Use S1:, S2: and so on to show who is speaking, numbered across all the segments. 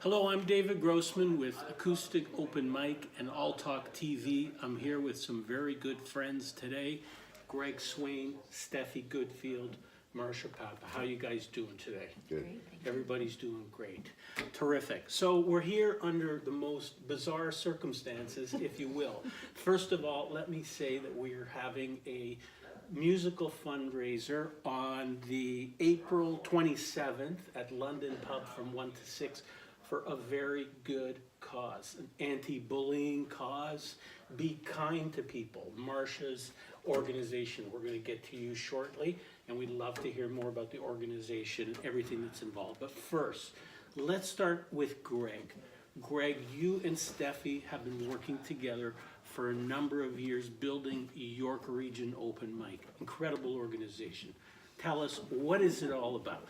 S1: Hello, I'm David Grossman with Acoustic Open Mic and All Talk TV. I'm here with some very good friends today. Greg Swain, Steffi Goodfield, Marcia Papa. How you guys doing today?
S2: Good.
S1: Everybody's doing great. Terrific. So we're here under the most bizarre circumstances, if you will. First of all, let me say that we're having a musical fundraiser on the April 27th at London Pub from 1 to 6 for a very good cause, an anti-bullying cause. Be kind to people. Marcia's organization, we're going to get to you shortly, and we'd love to hear more about the organization and everything that's involved. But first, let's start with Greg. Greg, you and Steffi have been working together for a number of years building York Region Open Mic. Incredible organization. Tell us, what is it all about?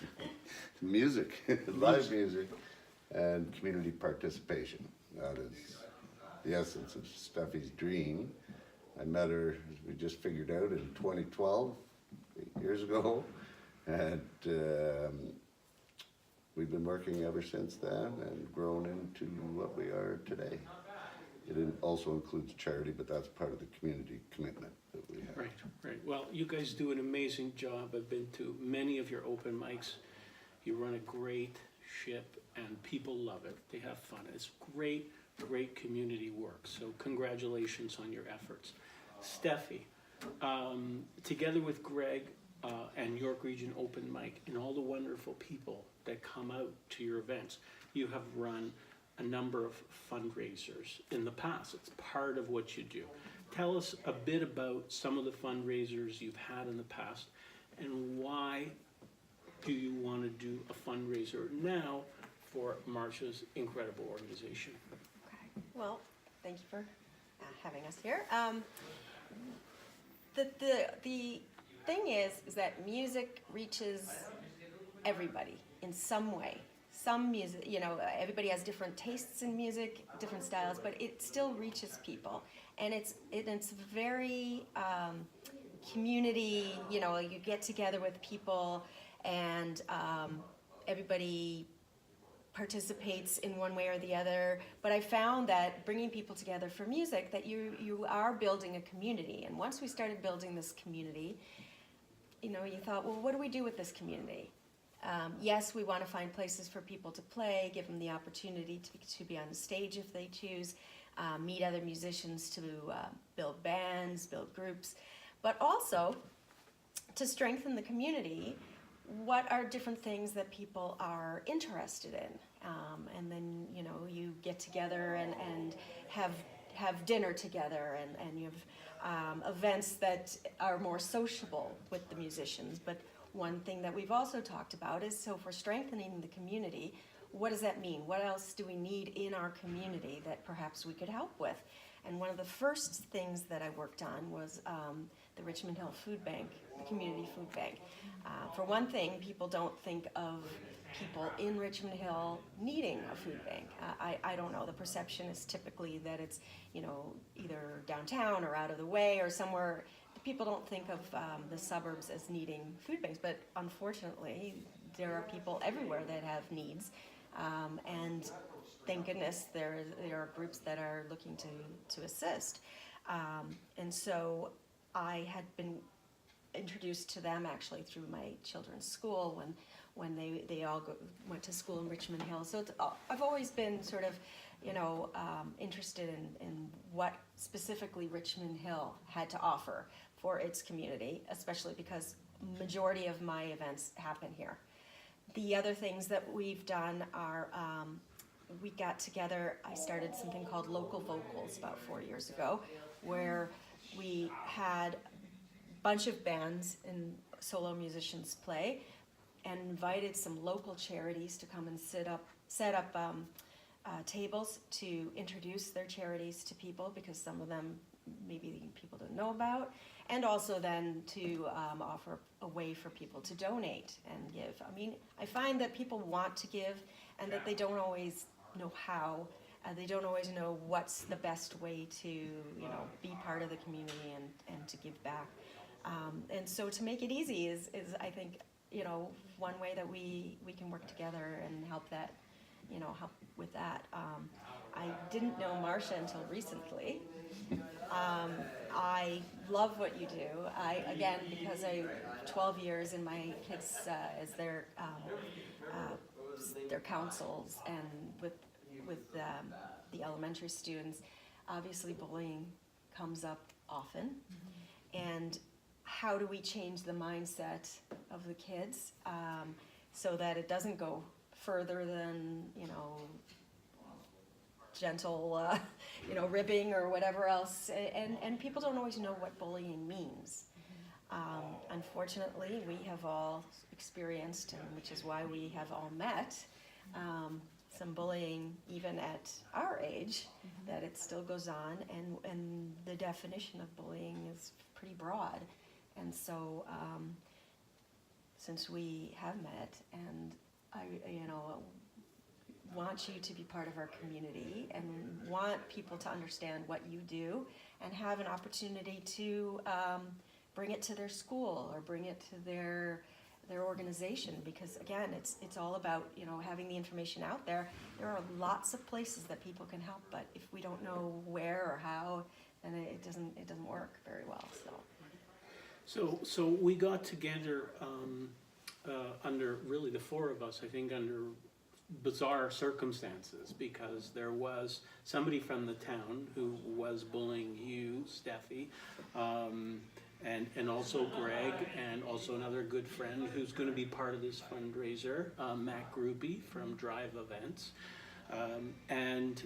S2: Music, live music, and community participation. That is the essence of Steffi's dream. I met her, as we just figured out, in 2012, 8 years ago, and we've been working ever since then and grown into what we are today. It also includes charity, but that's part of the community commitment that we have.
S1: Right. Well, you guys do an amazing job. I've been to many of your open mics. You run a great ship, and people love it. They have fun. It's great community work. So congratulations on your efforts. Steffi, together with Greg and York Region Open Mic and all the wonderful people that come out to your events, you have run a number of fundraisers in the past. It's part of what you do. Tell us a bit about some of the fundraisers you've had in the past, and why do you want to do a fundraiser now for Marcia's incredible organization?
S3: Okay. Well, thank you for having us here. The thing is that music reaches everybody in some way. Some music, everybody has different tastes in music, different styles, but it still reaches people, and it's very community. You get together with people, and everybody participates in one way or the other. But I found that bringing people together for music, that you are building a community. And once we started building this community, you thought, well, what do we do with this community? Yes, we want to find places for people to play, give them the opportunity to be on the stage if they choose, meet other musicians to build bands, build groups, but also to strengthen the community. What are different things that people are interested in? And then, you get together and have dinner together, and you have events that are more sociable with the musicians. But one thing that we've also talked about is, so for strengthening the community, what does that mean? What else do we need in our community that perhaps we could help with? And one of the first things that I worked on was the Richmond Hill Food Bank, the community food bank. For one thing, people don't think of people in Richmond Hill needing a food bank. I don't know, the perception is typically that it's, either downtown or out of the way or somewhere. People don't think of the suburbs as needing food banks, but unfortunately, there are people everywhere that have needs, and thank goodness there are groups that are looking to assist. And so I had been introduced to them actually through my children's school when they all went to school in Richmond Hill. So I've always been sort of, interested in what specifically Richmond Hill had to offer for its community, especially because majority of my events happen here. The other things that we've done are, we got together, I started something called Local Vocals about 4 years ago, where we had a bunch of bands and solo musicians play, and invited some local charities to come and set up tables to introduce their charities to people, because some of them maybe people don't know about, and also then to offer a way for people to donate and give. I mean, I find that people want to give, and that they don't always know how. They don't always know what's the best way to, be part of the community and to give back. And so to make it easy is I think, one way that we can work together and help that help with that. I didn't know Marcia until recently. I love what you do. Again, because I 12 years in my kids as their councils and with the elementary students, obviously bullying comes up often. And how do we change the mindset of the kids so that it doesn't go further than gentle ribbing or whatever else, and people don't always know what bullying means. Unfortunately, we have all experienced, and which is why we have all met, some bullying even at our age, that it still goes on, and the definition of bullying is pretty broad. And so since we have met, and I want you to be part of our community and want people to understand what you do and have an opportunity to bring it to their school or bring it to their organization, because again, it's all about having the information out there. There are lots of places that people can help, but if we don't know where or how, then it doesn't work very well.
S1: So we got together under, really the four of us, I think, under bizarre circumstances, because there was somebody from the town who was bullying you, Steffi, and also Greg, and also another good friend who's going to be part of this fundraiser, Matt Groupie from Drive Events, and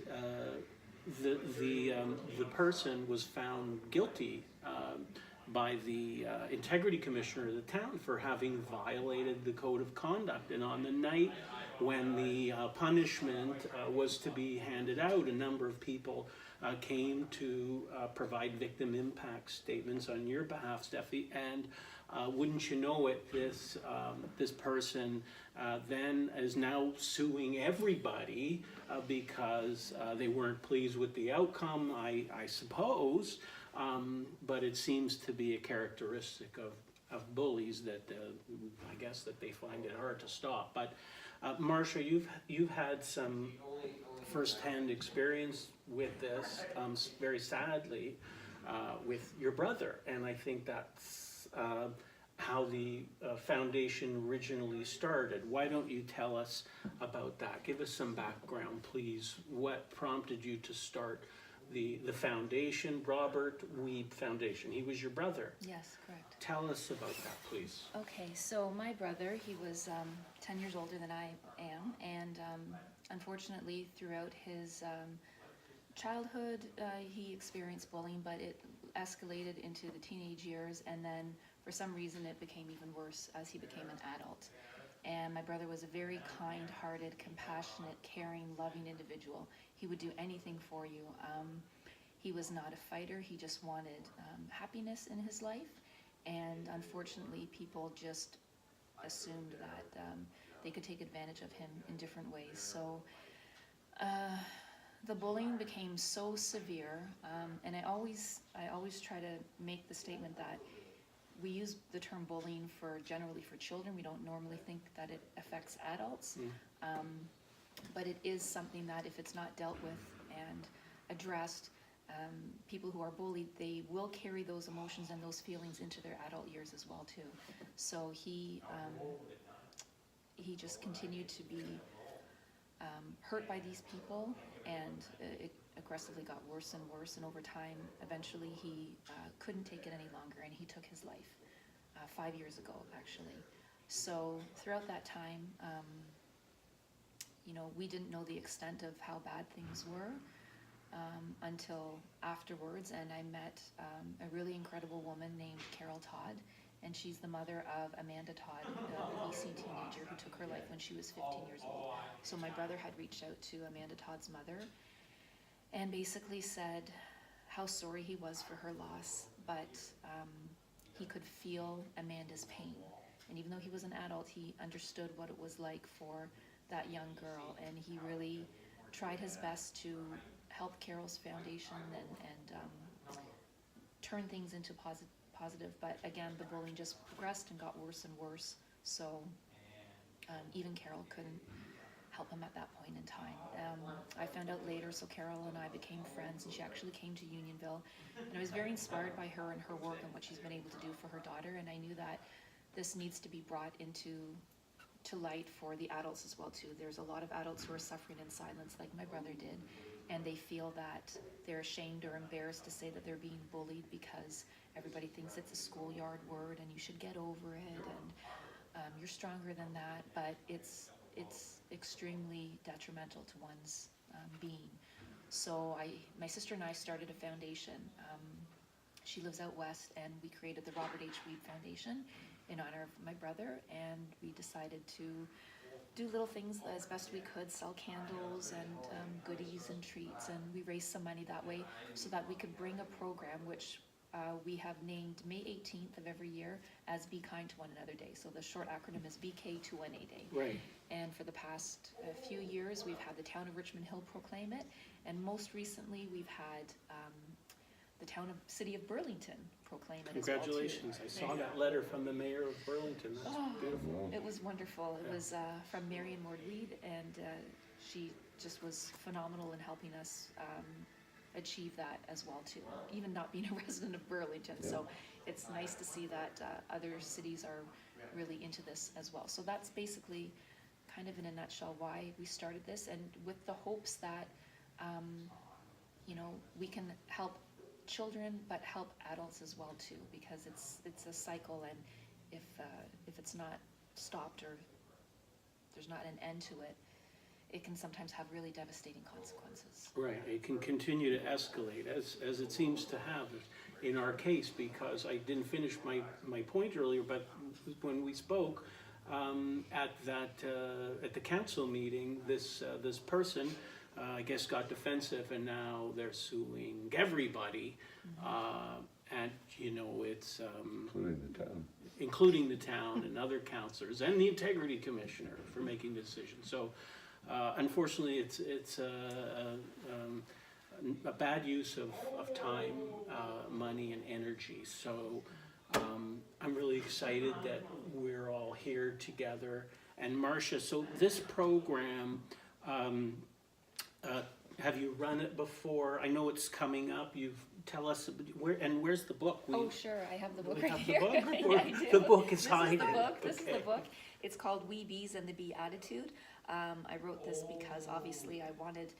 S1: the person was found guilty by the integrity commissioner of the town for having violated the code of conduct. And on the night when the punishment was to be handed out, a number of people came to provide victim impact statements on your behalf, Steffi, and wouldn't you know it, this person then is now suing everybody because they weren't pleased with the outcome, I suppose, but it seems to be a characteristic of bullies that I guess that they find it hard to stop. But Marcia, you've had some first-hand experience with this, very sadly, with your brother, and I think that's how the foundation originally started. Why don't you tell us about that? Give us some background, please. What prompted you to start the foundation, Robert Wiebe Foundation? He was your brother.
S4: Yes, correct.
S1: Tell us about that, please.
S4: Okay, so my brother, he was 10 years older than I am, and unfortunately throughout his childhood he experienced bullying, but it escalated into the teenage years, and then for some reason it became even worse as he became an adult. And my brother was a very kind-hearted, compassionate, caring, loving individual. He would do anything for you. He was not a fighter. He just wanted happiness in his life. And unfortunately, people just assumed that they could take advantage of him in different ways. So the bullying became so severe. And I always try to make the statement that we use the term bullying generally for children. We don't normally think that it affects adults. But it is something that if it's not dealt with and addressed, people who are bullied, they will carry those emotions and those feelings into their adult years as well too. So he just continued to be hurt by these people, and it aggressively got worse and worse, and over time eventually he couldn't take it any longer and he took his life 5 years ago actually. So throughout that time, we didn't know the extent of how bad things were until afterwards, and I met a really incredible woman named Carol Todd, and she's the mother of Amanda Todd, a BC teenager who took her life when she was 15 years old. So my brother had reached out to Amanda Todd's mother and basically said how sorry he was for her loss, but he could feel Amanda's pain. And even though he was an adult, he understood what it was like for that young girl, and he really tried his best to help Carol's foundation and turn things into positive. But again, the bullying just progressed and got worse and worse. So even Carol help him at that point in time. I found out later, so Carol and I became friends, and she actually came to Unionville, and I was very inspired by her and her work and what she's been able to do for her daughter, and I knew that this needs to be brought into light for the adults as well too. There's a lot of adults who are suffering in silence, like my brother did, and they feel that they're ashamed or embarrassed to say that they're being bullied because everybody thinks it's a schoolyard word and you should get over it, and you're stronger than that, but it's extremely detrimental to one's being. So my sister and I started a foundation. She lives out west, and we created the Robert H. Weed Foundation in honor of my brother, and we decided to do little things as best we could, sell candles and goodies and treats, and we raised some money that way so that we could bring a program which we have named May 18th of every year as Be Kind to One Another Day. So the short acronym is BK2NA Day.
S1: Right.
S4: And for the past few years, we've had the town of Richmond Hill proclaim it, and most recently we've had the city of Burlington proclaim it as well too.
S1: Congratulations. I saw that letter from the mayor of Burlington. That's beautiful.
S4: It was wonderful. It was from Marion Mordweed, and she just was phenomenal in helping us achieve that as well too, even not being a resident of Burlington. Yeah. So it's nice to see that other cities are really into this as well. So that's basically kind of in a nutshell why we started this, and with the hopes that we can help children but help adults as well too, because it's a cycle, and if it's not stopped or there's not an end to it, it can sometimes have really devastating consequences.
S1: Right, it can continue to escalate as it seems to have in our case, because I didn't finish my point earlier, but when we spoke at the council meeting, this person I guess got defensive, and now they're suing everybody, and it's including the town and other councillors and the integrity commissioner for making decisions. So unfortunately, it's a bad use of time, money, and energy. So I'm really excited that we're all here together. And Marcia, so this program, have you run it before? I know it's coming up. Tell us where's the book?
S4: Sure, I have the book
S1: we
S4: right
S1: have
S4: here.
S1: The book?
S4: Yeah, I do.
S1: The book is hiding.
S4: This is the book. It's called We Bees and the Bee Attitude. I wrote this because obviously I wanted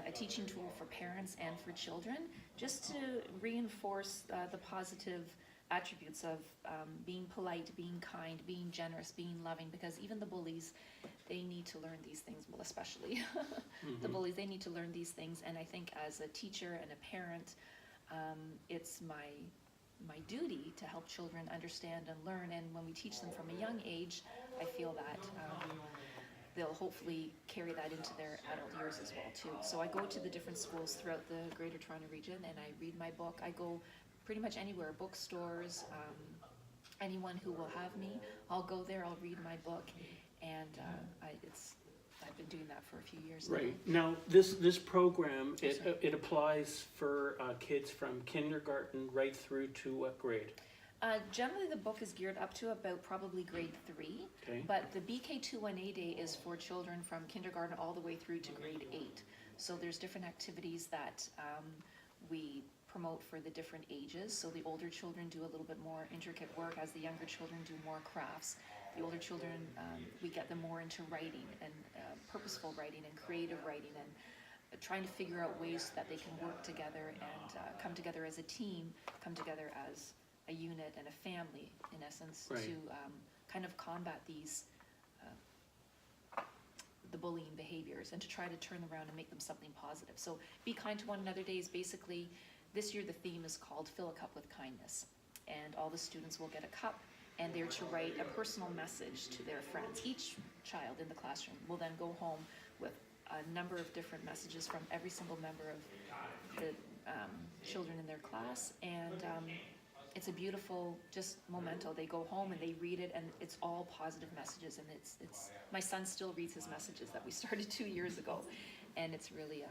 S4: a teaching tool for parents and for children, just to reinforce the positive attributes of being polite, being kind, being generous, being loving, because even the bullies, they need to learn these things, well, especially the bullies, they need to learn these things. And I think as a teacher and a parent, it's my duty to help children understand and learn, and when we teach them from a young age, I feel that they'll hopefully carry that into their adult years as well too. So I go to the different schools throughout the Greater Toronto region, and I read my book. I go pretty much anywhere, bookstores, anyone who will have me, I'll go there, I'll read my book, and I've been doing that for a few years now.
S1: Right. Now, this program, it applies for kids from kindergarten right through to what grade?
S4: Generally, the book is geared up to about probably grade 3,
S1: Okay.
S4: but the BK2NA Day is for children from kindergarten all the way through to grade 8. So there's different activities that we promote for the different ages. So the older children do a little bit more intricate work, as the younger children do more crafts. The older children, we get them more into writing and purposeful writing and creative writing, and trying to figure out ways that they can work together and come together as a team, come together as a unit and a family, in essence,
S1: Right.
S4: to kind of combat these the bullying behaviors, and to try to turn them around and make them something positive. So Be Kind to One Another Day is basically, this year the theme is called Fill a Cup with Kindness, and all the students will get a cup, and they're to write a personal message to their friends. Each child in the classroom will then go home with a number of different messages from every single member of the children in their class, and it's a beautiful just memento. They go home and they read it, and it's all positive messages, and it's my son still reads his messages that we started 2 years ago, and it's really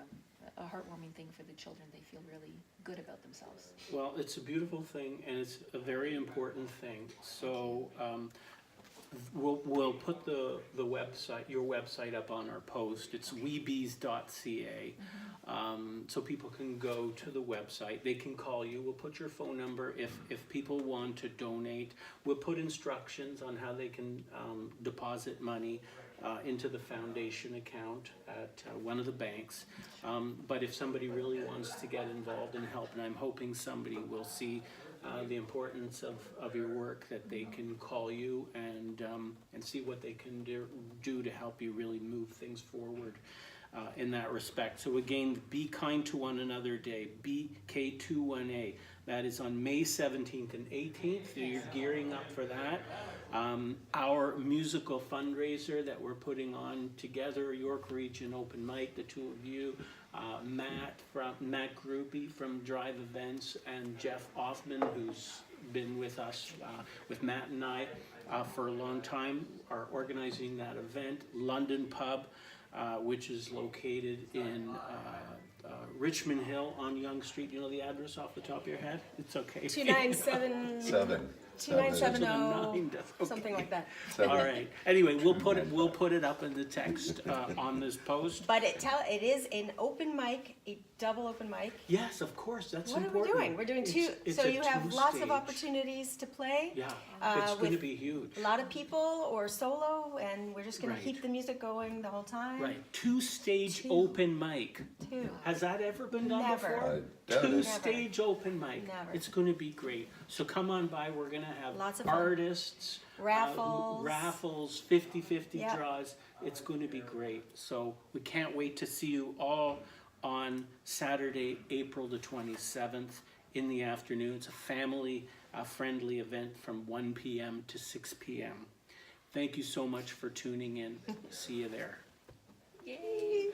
S4: a heartwarming thing for the children. They feel really good about themselves.
S1: Well, it's a beautiful thing, and it's a very important thing. So we'll put the website, your website up on our post. It's weebees.ca. So people can go to the website. They can call you. We'll put your phone number if people want to donate. We'll put instructions on how they can deposit money into the foundation account at one of the banks. But if somebody really wants to get involved and help, and I'm hoping somebody will see the importance of your work, that they can call you and see what they can do to help you really move things forward in that respect. So again, Be Kind to One Another Day, BK21A. That is on May 17th and 18th. So you're gearing up for that. Our musical fundraiser that we're putting on together, York Region Open Mic, the two of you, Matt Groupie from Drive Events, and Jeff Offman, who's been with us, with Matt and I, for a long time, are organizing that event. London Pub, which is located in Richmond Hill on Young Street. You know the address off the top of your head? It's okay.
S3: 297 2970, something like that.
S1: All right. Anyway, we'll put it up in the text on this post.
S3: But it is an open mic, a double open mic.
S1: Yes, of course. That's
S3: What
S1: important.
S3: are we doing? We're doing two.
S1: It's
S3: So
S1: a
S3: you have lots of
S1: two-stage.
S3: opportunities to play.
S1: Yeah, it's going to
S3: with
S1: be huge.
S3: a lot of people or solo, and we're just going
S1: Right.
S3: to keep the music going the whole time.
S1: Right. Two-stage
S3: Two.
S1: open mic.
S3: Two.
S1: Has that ever been done
S3: Never.
S1: before?
S2: I doubt it.
S1: Two-stage open mic.
S3: Never.
S1: It's going to be great. So come on by. We're going to have
S3: Lots of fun.
S1: artists,
S3: Raffles.
S1: 50-50
S3: Yep.
S1: draws. It's going to be great. So we can't wait to see you all on Saturday, April the 27th in the afternoon. It's a family-friendly event from 1 p.m. to 6 p.m. Thank you so much for tuning in. See you there.
S3: Yay!